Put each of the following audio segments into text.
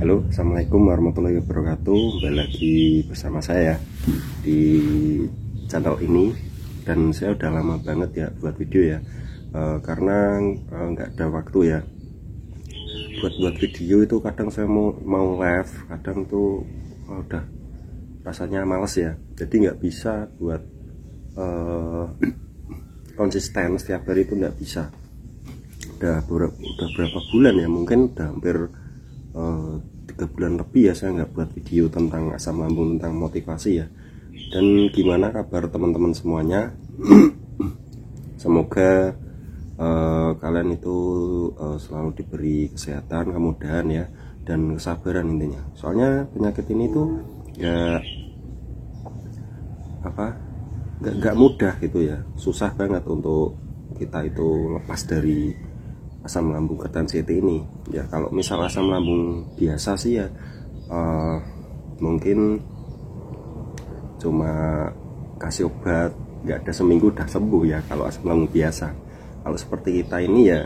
Halo, assalamualaikum warahmatullahi wabarakatuh. Kembali lagi bersama saya di channel ini. Dan saya udah lama banget ya buat video ya, karena nggak ada waktu ya buat video. Itu kadang saya mau live, kadang tuh udah rasanya males ya, jadi nggak bisa buat konsisten setiap hari. Itu nggak bisa. Udah berapa bulan ya, mungkin udah hampir 3 bulan lebih ya saya nggak buat video tentang asam lambung, tentang motivasi ya. Dan gimana kabar teman-teman semuanya? Semoga kalian itu selalu diberi kesehatan, kemudahan ya, dan kesabaran intinya. Soalnya penyakit ini tuh ya nggak mudah gitu ya, susah banget untuk kita itu lepas dari asam lambung ketan-CT ini ya. Kalau misal asam lambung biasa sih ya mungkin cuma kasih obat, nggak ada seminggu udah sembuh ya kalau asam lambung biasa. Kalau seperti kita ini ya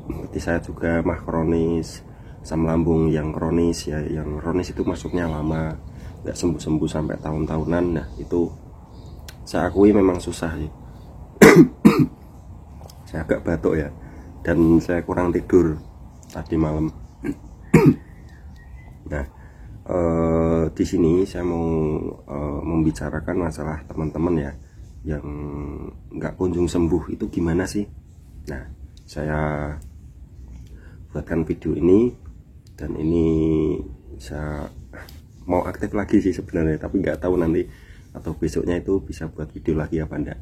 seperti saya juga mah kronis, asam lambung yang kronis ya. Yang kronis itu masuknya lama, nggak sembuh-sembuh sampai tahun-tahunan. Nah itu saya akui memang susah ya. Saya agak batuk ya, dan saya kurang tidur tadi malam. Nah, di sini saya mau membicarakan masalah teman-teman ya yang nggak kunjung sembuh itu gimana sih. Nah, saya buatkan video ini, dan ini saya mau aktif lagi sih sebenarnya, tapi nggak tahu nanti atau besoknya itu bisa buat video lagi apa enggak.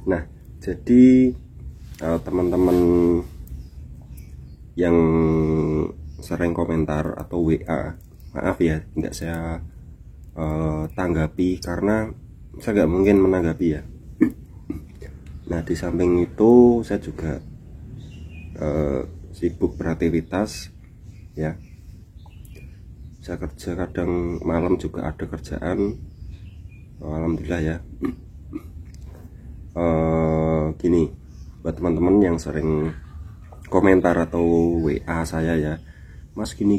Nah, jadi teman-teman yang sering komentar atau WA, maaf ya nggak saya tanggapi karena saya nggak mungkin menanggapi ya. Nah, di samping itu saya juga sibuk beraktivitas ya. Saya kerja kadang malam juga ada kerjaan, alhamdulillah ya. Gini, buat teman-teman yang sering komentar atau WA saya ya, Mas gini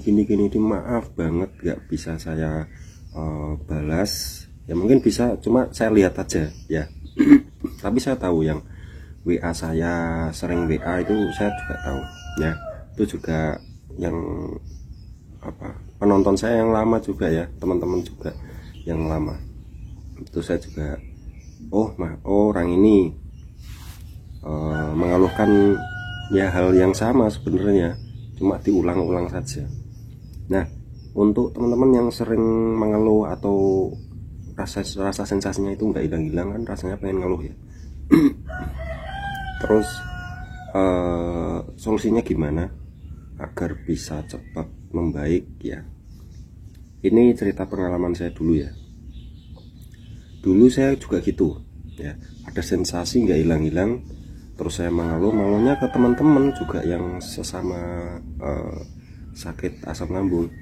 maaf banget gak bisa saya balas ya. Mungkin bisa, cuma saya lihat aja ya. Tapi saya tahu yang WA saya sering WA itu saya juga tahu ya. Itu juga yang penonton saya yang lama juga ya, teman-teman juga yang lama. Itu saya juga orang ini mengeluhkan ya hal yang sama sebenarnya, cuma diulang-ulang saja. Nah, untuk teman-teman yang sering mengeluh atau rasa sensasinya itu nggak hilang-hilang kan, rasanya pengen ngeluh ya. Terus solusinya gimana agar bisa cepat membaik ya? Ini cerita pengalaman saya dulu ya. Dulu saya juga gitu ya, ada sensasi nggak hilang-hilang, terus saya mengeluhnya ke teman-teman juga yang sesama sakit asam lambung.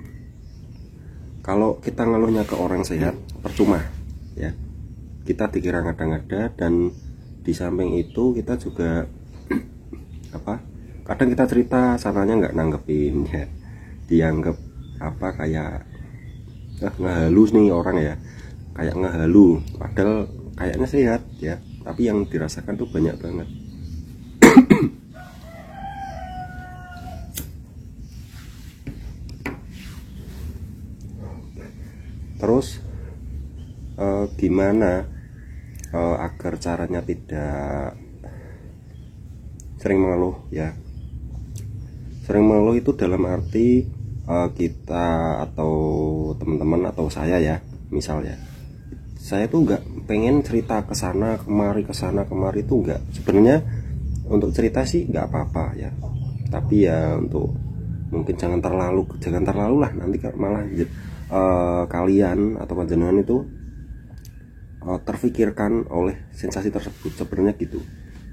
Kalau kita ngeluhnya ke orang sehat percuma ya, kita dikira ngada-ngada. Dan di samping itu kita juga kadang kita cerita sananya nggak nanggepin ya, dianggap kayak ngehalus nih orang ya, kayak ngehalu, padahal kayaknya sehat ya, tapi yang dirasakan tuh banyak banget. Terus gimana agar caranya tidak sering mengeluh ya. Sering mengeluh itu dalam arti kita atau teman-teman atau saya ya, misalnya saya tuh nggak pengen cerita kesana kemari itu nggak. Sebenarnya untuk cerita sih nggak apa-apa ya, tapi ya untuk mungkin jangan terlalu lah, nanti malah kalian atau panjenengan itu terfikirkan oleh sensasi tersebut. Sebenarnya gitu.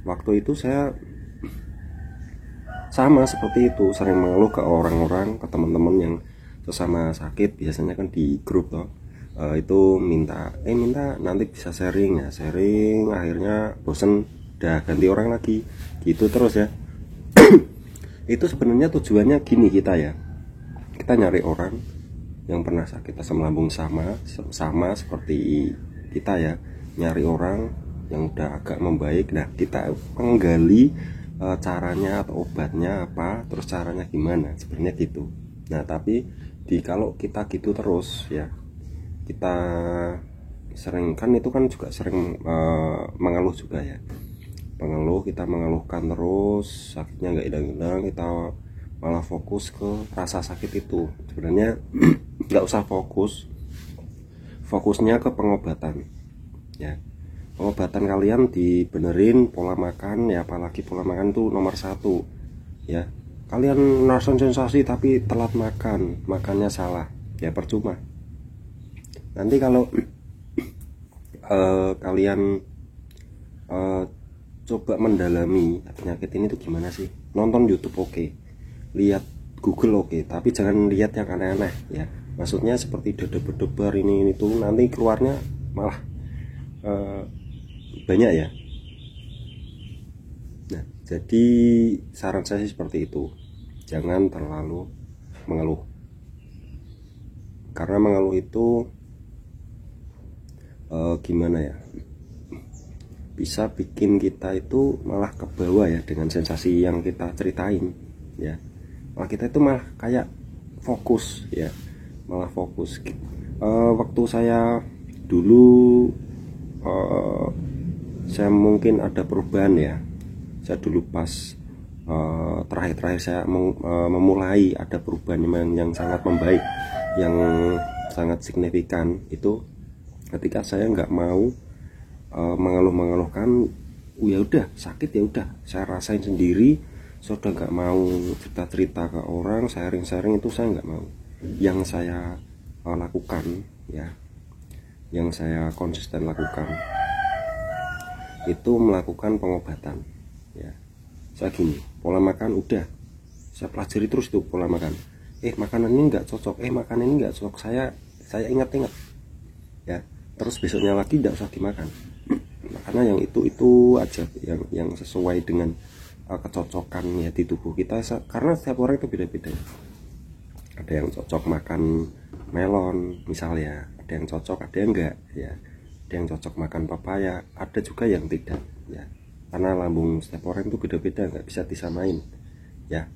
Waktu itu saya sama seperti itu, sering mengeluh ke orang-orang, ke teman-teman yang sesama sakit biasanya kan di grup toh, itu minta nanti bisa sharing ya, sharing akhirnya bosen udah ganti orang lagi gitu terus ya. Itu sebenarnya tujuannya gini, kita nyari orang yang pernah sakit asam lambung sama seperti kita ya, nyari orang yang udah agak membaik. Nah, kita menggali caranya atau obatnya apa, terus caranya gimana, sebenarnya gitu. Nah, tapi kalau kita gitu terus ya, kita sering kan itu kan juga sering mengeluh juga ya, kita mengeluhkan terus, sakitnya nggak hilang-hilang, kita malah fokus ke rasa sakit itu. Sebenarnya nggak usah fokusnya ke pengobatan ya. Pengobatan kalian dibenerin pola makan ya, apalagi pola makan itu nomor 1 ya. Kalian ngerasa sensasi tapi telat makannya salah ya, percuma. Nanti kalau kalian coba mendalami penyakit ini tuh gimana sih, nonton YouTube oke, lihat Google oke, tapi jangan lihat yang aneh-aneh ya. Maksudnya seperti debar-debar ini tuh nanti keluarnya malah banyak ya. Nah, jadi saran saya seperti itu, jangan terlalu mengeluh, karena mengeluh itu gimana ya, bisa bikin kita itu malah ke bawah ya dengan sensasi yang kita ceritain ya. Malah kita itu malah kayak fokus ya, malah fokus. Waktu saya dulu saya mungkin ada perubahan ya. Saya dulu pas terakhir saya memulai ada perubahan yang sangat membaik, yang sangat signifikan itu ketika saya nggak mau mengeluh-mengeluhkan. Ya udah sakit ya udah saya rasain sendiri, sudah nggak mau cerita-cerita ke orang, sharing-sharing itu saya nggak mau. Yang saya lakukan ya, yang saya konsisten lakukan itu melakukan pengobatan ya. Saya gini, pola makan udah saya pelajari terus tuh pola makan. Makanan ini nggak cocok, makanan ini nggak cocok, saya ingat-ingat ya, terus besoknya lagi nggak usah dimakan. Karena yang itu aja yang sesuai dengan kecocokan ya di tubuh kita, karena setiap orang itu beda-beda. Ada yang cocok makan melon misalnya, ada yang cocok, ada yang enggak ya, ada yang cocok makan papaya, ada juga yang tidak ya, karena lambung setiap orang itu beda-beda, nggak bisa disamain ya.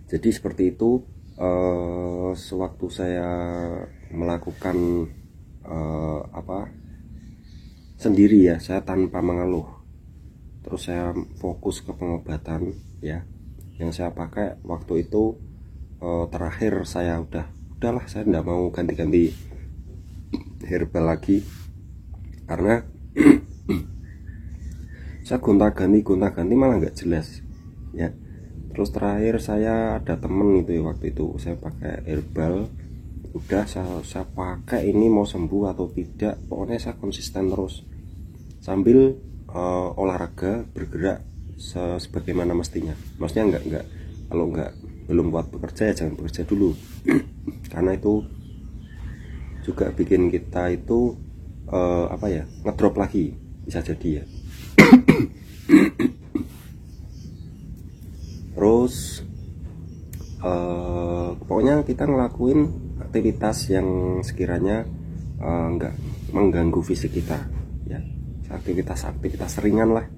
Jadi seperti itu. Sewaktu saya melakukan sendiri ya, saya tanpa mengeluh, terus saya fokus ke pengobatan ya. Yang saya pakai waktu itu terakhir saya udahlah saya tidak mau ganti-ganti herbal lagi, karena saya gonta-ganti malah nggak jelas ya. Terus terakhir saya ada temen itu ya, waktu itu saya pakai herbal, udah saya pakai ini mau sembuh atau tidak, pokoknya saya konsisten terus sambil olahraga, bergerak sebagaimana mestinya. Maksudnya enggak kalau belum buat bekerja ya jangan bekerja dulu karena itu juga bikin kita itu ngedrop lagi, bisa jadi ya. Terus pokoknya kita ngelakuin aktivitas yang sekiranya enggak mengganggu fisik kita ya, aktivitas ringan lah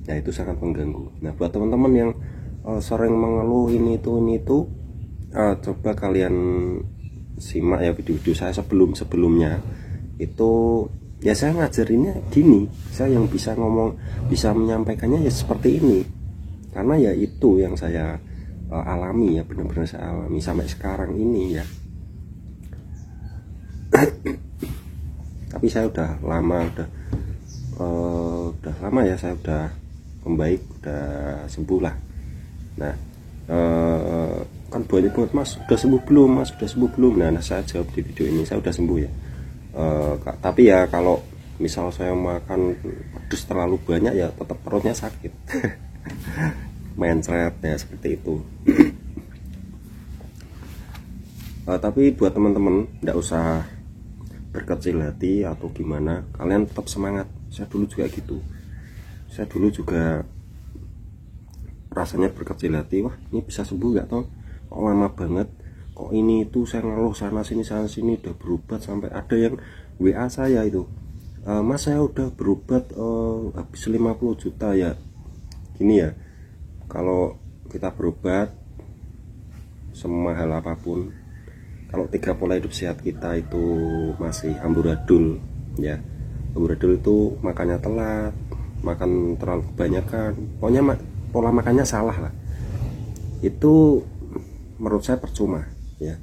ya, itu sangat mengganggu. Nah, buat teman-teman yang sering mengeluh ini itu coba kalian simak ya video-video saya sebelumnya itu ya. Saya ngajarinnya gini, saya yang bisa menyampaikannya ya seperti ini, karena ya itu yang saya alami ya, benar-benar saya alami sampai sekarang ini ya. Tapi saya udah lama ya, saya udah membaik, udah sembuh lah. Nah, kan banyak banget, Mas udah sembuh belum? Nah, saya jawab di video ini, saya udah sembuh ya. Tapi ya kalau misal saya makan pedes terlalu banyak ya tetap perutnya sakit. Mencret ya, seperti itu. Tapi buat teman-teman nggak usah berkecil hati atau gimana, kalian tetap semangat. Saya dulu juga gitu, saya dulu juga rasanya berkecil hati, wah ini bisa sembuh nggak toh, kok lama banget, kok ini itu saya ngeluh sana sini udah berobat. Sampai ada yang WA saya itu, Mas saya udah berobat habis 50 juta ya. Gini ya, kalau kita berobat semahal apapun, kalau 3 pola hidup sehat kita itu masih amburadul ya, amburadul itu makannya telat, makan terlalu kebanyakan, pokoknya pola makannya salah lah, itu menurut saya percuma ya.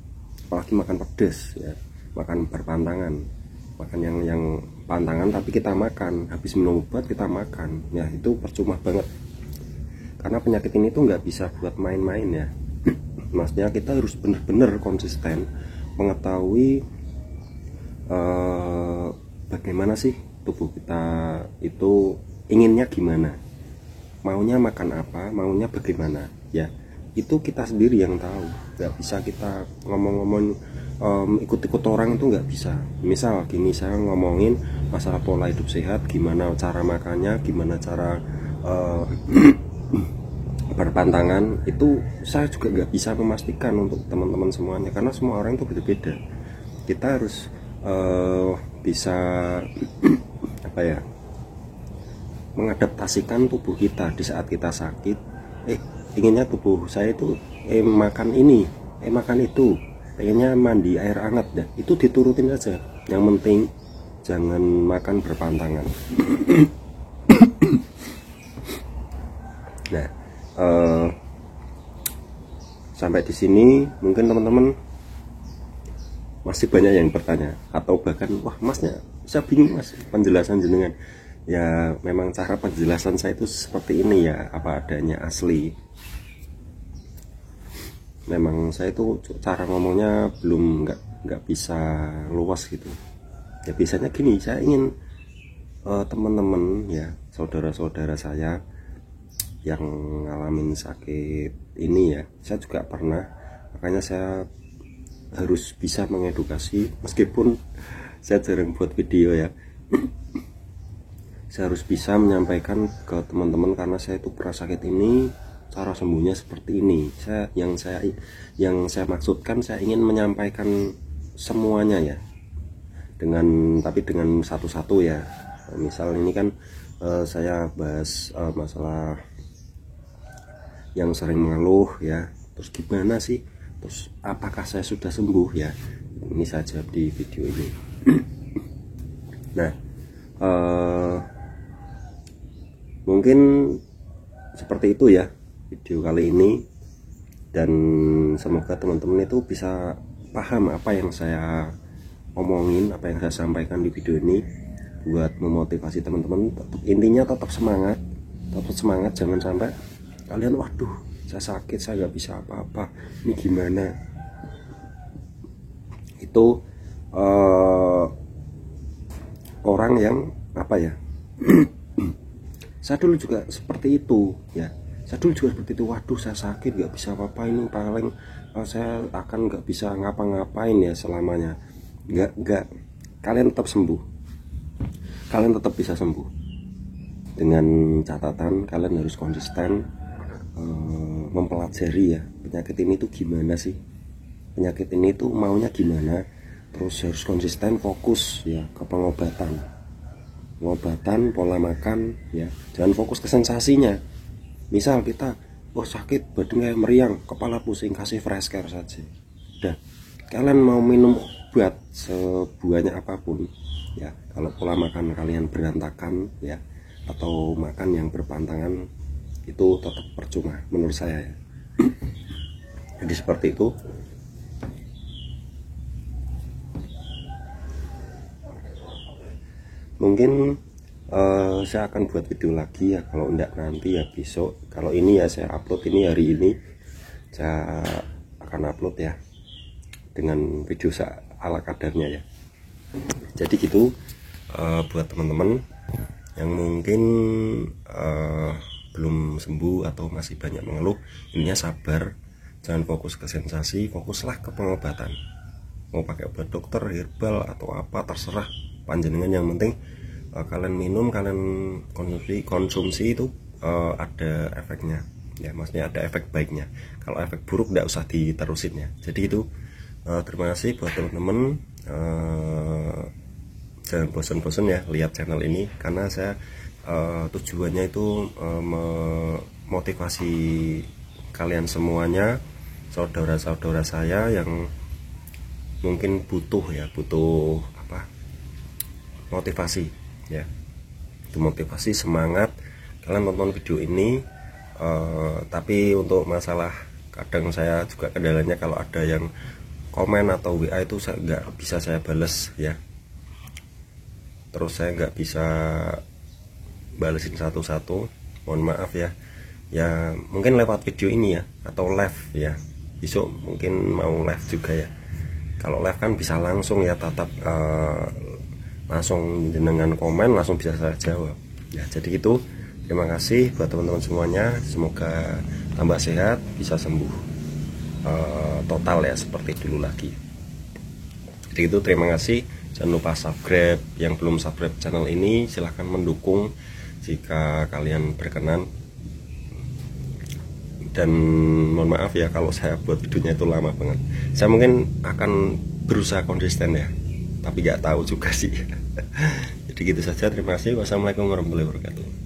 Apalagi makan pedas ya, makan berpantangan, makan yang pantangan tapi kita makan, habis minum obat kita makan ya, itu percuma banget. Karena penyakit ini tuh nggak bisa buat main-main ya. Maksudnya kita harus benar-benar konsisten mengetahui bagaimana sih tubuh kita itu inginnya gimana, maunya makan apa, maunya bagaimana ya. Itu kita sendiri yang tahu, nggak bisa kita ngomong-ngomong ikut-ikut orang, itu nggak bisa. Misal gini, saya ngomongin masalah pola hidup sehat, gimana cara makannya, gimana cara berpantangan, itu saya juga nggak bisa memastikan untuk teman-teman semuanya, karena semua orang itu berbeda. Kita harus bisa apa ya, mengadaptasikan tubuh kita di saat kita sakit. Inginnya tubuh saya itu makan ini, makan itu, pengennya mandi air hangat dah, itu diturutin aja. Yang penting jangan makan berpantangan. Nah, sampai di sini mungkin teman-teman masih banyak yang bertanya, atau bahkan wah masnya saya bingung mas penjelasan jenengan. Ya memang cara penjelasan saya itu seperti ini ya, apa adanya, asli. Memang saya itu cara ngomongnya belum nggak bisa luas gitu ya. Biasanya gini, saya ingin teman-teman ya, saudara-saudara saya yang ngalamin sakit ini ya, saya juga pernah, makanya saya harus bisa mengedukasi. Meskipun saya jarang buat video ya, saya harus bisa menyampaikan ke teman-teman, karena saya itu pernah sakit ini, cara sembuhnya seperti ini. Yang saya maksudkan, saya ingin menyampaikan semuanya ya, tapi dengan satu-satu ya. Misal ini kan saya bahas masalah yang sering mengeluh ya, terus gimana sih, terus apakah saya sudah sembuh ya, ini saja di video ini. Nah, mungkin seperti itu ya video kali ini, dan semoga teman-teman itu bisa paham apa yang saya omongin, apa yang saya sampaikan di video ini, buat memotivasi teman-teman. Intinya tetap semangat, jangan sampai kalian waduh saya sakit, saya nggak bisa apa-apa, ini gimana. Itu orang yang apa ya, saya dulu juga seperti itu ya, waduh saya sakit nggak bisa apa-apa, ini paling saya akan nggak bisa ngapa-ngapain ya selamanya. Nggak, kalian tetap sembuh, kalian tetap bisa sembuh, dengan catatan kalian harus konsisten mempelajari ya, penyakit ini tuh gimana sih, penyakit ini tuh maunya gimana. Terus harus konsisten fokus ya ke pengobatan, pola makan ya, jangan fokus ke sensasinya. Misal kita sakit, badan kayak meriang, kepala pusing, kasih fresh care saja udah. Kalian mau minum obat sebanyak apapun ya, kalau pola makan kalian berantakan ya, atau makan yang berpantangan, itu tetap percuma menurut saya ya. Jadi seperti itu. Mungkin saya akan buat video lagi ya, kalau enggak nanti ya besok. Kalau ini ya saya upload ini hari ini, saya akan upload ya dengan video ala kadarnya ya. Jadi gitu, buat teman-teman yang mungkin belum sembuh atau masih banyak mengeluh, intinya sabar, jangan fokus ke sensasi, fokuslah ke pengobatan mau pakai obat dokter, herbal atau apa terserah panjenengan, yang penting kalian minum, kalian konsumsi itu ada efeknya ya, maksudnya ada efek baiknya. Kalau efek buruk tidak usah diterusin ya. Jadi itu terima kasih buat teman-teman, jangan bosan-bosan ya lihat channel ini, karena saya tujuannya itu memotivasi kalian semuanya, saudara-saudara saya yang mungkin butuh apa, motivasi ya, itu motivasi, semangat kalian tonton video ini. Tapi untuk masalah, kadang saya juga kendalanya kalau ada yang komen atau WA itu saya nggak bisa saya bales ya, terus saya nggak bisa balesin satu-satu, mohon maaf ya. Ya mungkin lewat video ini ya, atau live ya, besok mungkin mau live juga ya. Kalau live kan bisa langsung ya, tatap langsung dengan komen langsung bisa saya jawab ya. Jadi gitu, terima kasih buat teman-teman semuanya, semoga tambah sehat, bisa sembuh total ya seperti dulu lagi. Jadi itu, terima kasih. Jangan lupa subscribe, yang belum subscribe channel ini silahkan mendukung jika kalian berkenan. Dan mohon maaf ya kalau saya buat videonya itu lama banget. Saya mungkin akan berusaha konsisten ya, tapi nggak tahu juga sih. Jadi gitu saja, terima kasih. Wassalamualaikum warahmatullahi wabarakatuh.